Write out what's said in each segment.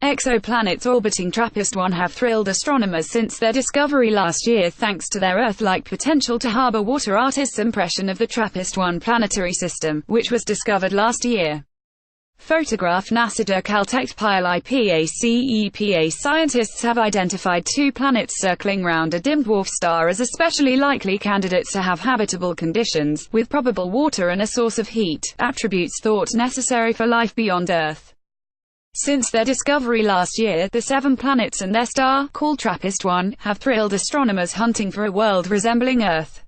Exoplanets orbiting TRAPPIST-1 have thrilled astronomers since their discovery last year thanks to their Earth-like potential to harbor water. Artists' impression of the TRAPPIST-1 planetary system, which was discovered last year. Photograph NASA de Caltech Pile IPAC-EPA scientists have identified 2 planets circling round a dim dwarf star as especially likely candidates to have habitable conditions, with probable water and a source of heat, attributes thought necessary for life beyond Earth. Since their discovery last year, the 7 planets and their star, called TRAPPIST-1, have thrilled astronomers hunting for a world resembling Earth.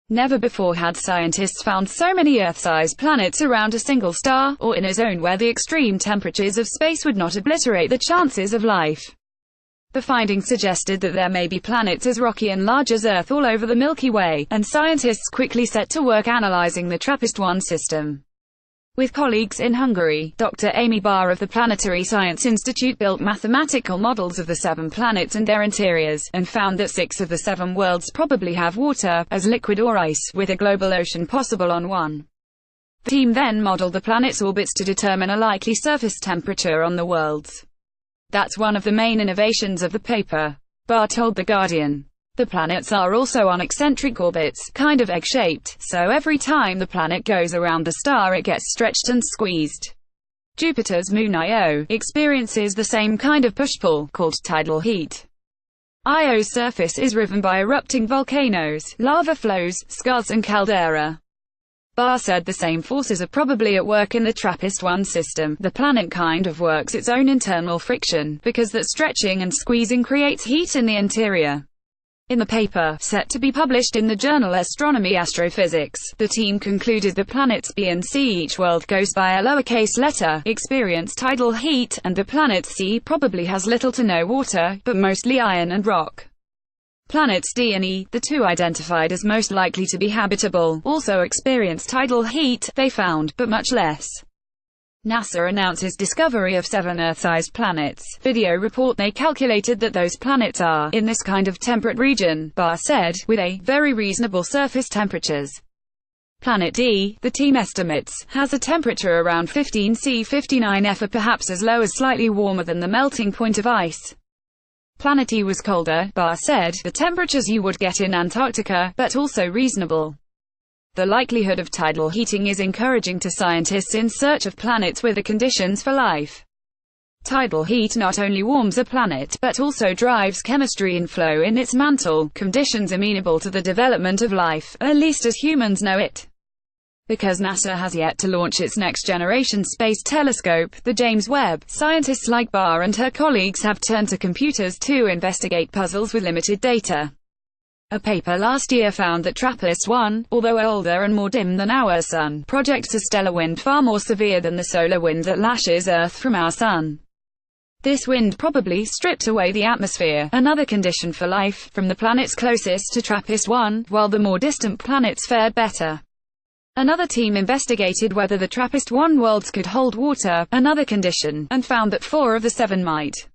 Never before had scientists found so many Earth-sized planets around a single star, or in a zone where the extreme temperatures of space would not obliterate the chances of life. The findings suggested that there may be planets as rocky and large as Earth all over the Milky Way, and scientists quickly set to work analyzing the TRAPPIST-1 system. With colleagues in Hungary, Dr. Amy Barr of the Planetary Science Institute built mathematical models of the 7 planets and their interiors, and found that 6 of the 7 worlds probably have water, as liquid or ice, with a global ocean possible on one. The team then modeled the planets' orbits to determine a likely surface temperature on the worlds. That's one of the main innovations of the paper, Barr told The Guardian. The planets are also on eccentric orbits, kind of egg-shaped, so every time the planet goes around the star it gets stretched and squeezed. Jupiter's moon Io experiences the same kind of push-pull, called tidal heat. Io's surface is riven by erupting volcanoes, lava flows, skarns and caldera. Barr said the same forces are probably at work in the TRAPPIST-1 system. The planet kind of works its own internal friction, because that stretching and squeezing creates heat in the interior. In the paper, set to be published in the journal Astronomy Astrophysics, the team concluded the planets B and C, each world goes by a lowercase letter, experience tidal heat, and the planet C probably has little to no water, but mostly iron and rock. Planets D and E, the 2 identified as most likely to be habitable, also experience tidal heat, they found, but much less. NASA announces discovery of 7 Earth-sized planets. Video report they calculated that those planets are in this kind of temperate region, Barr said, with a very reasonable surface temperatures. Planet D, the team estimates, has a temperature around 15 C 59 F or perhaps as low as slightly warmer than the melting point of ice. Planet E was colder, Barr said, the temperatures you would get in Antarctica, but also reasonable. The likelihood of tidal heating is encouraging to scientists in search of planets with the conditions for life. Tidal heat not only warms a planet, but also drives chemistry and flow in its mantle, conditions amenable to the development of life, at least as humans know it. Because NASA has yet to launch its next-generation space telescope, the James Webb, scientists like Barr and her colleagues have turned to computers to investigate puzzles with limited data. A paper last year found that TRAPPIST-1, although older and more dim than our Sun, projects a stellar wind far more severe than the solar wind that lashes Earth from our Sun. This wind probably stripped away the atmosphere, another condition for life, from the planets closest to TRAPPIST-1, while the more distant planets fared better. Another team investigated whether the TRAPPIST-1 worlds could hold water, another condition, and found that 4 of the 7 might.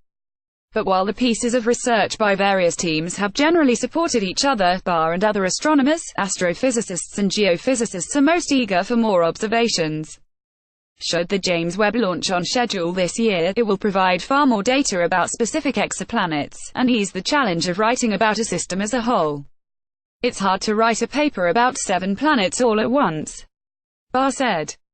But while the pieces of research by various teams have generally supported each other, Barr and other astronomers, astrophysicists and geophysicists are most eager for more observations. Should the James Webb launch on schedule this year, it will provide far more data about specific exoplanets, and ease the challenge of writing about a system as a whole. It's hard to write a paper about 7 planets all at once, Barr said.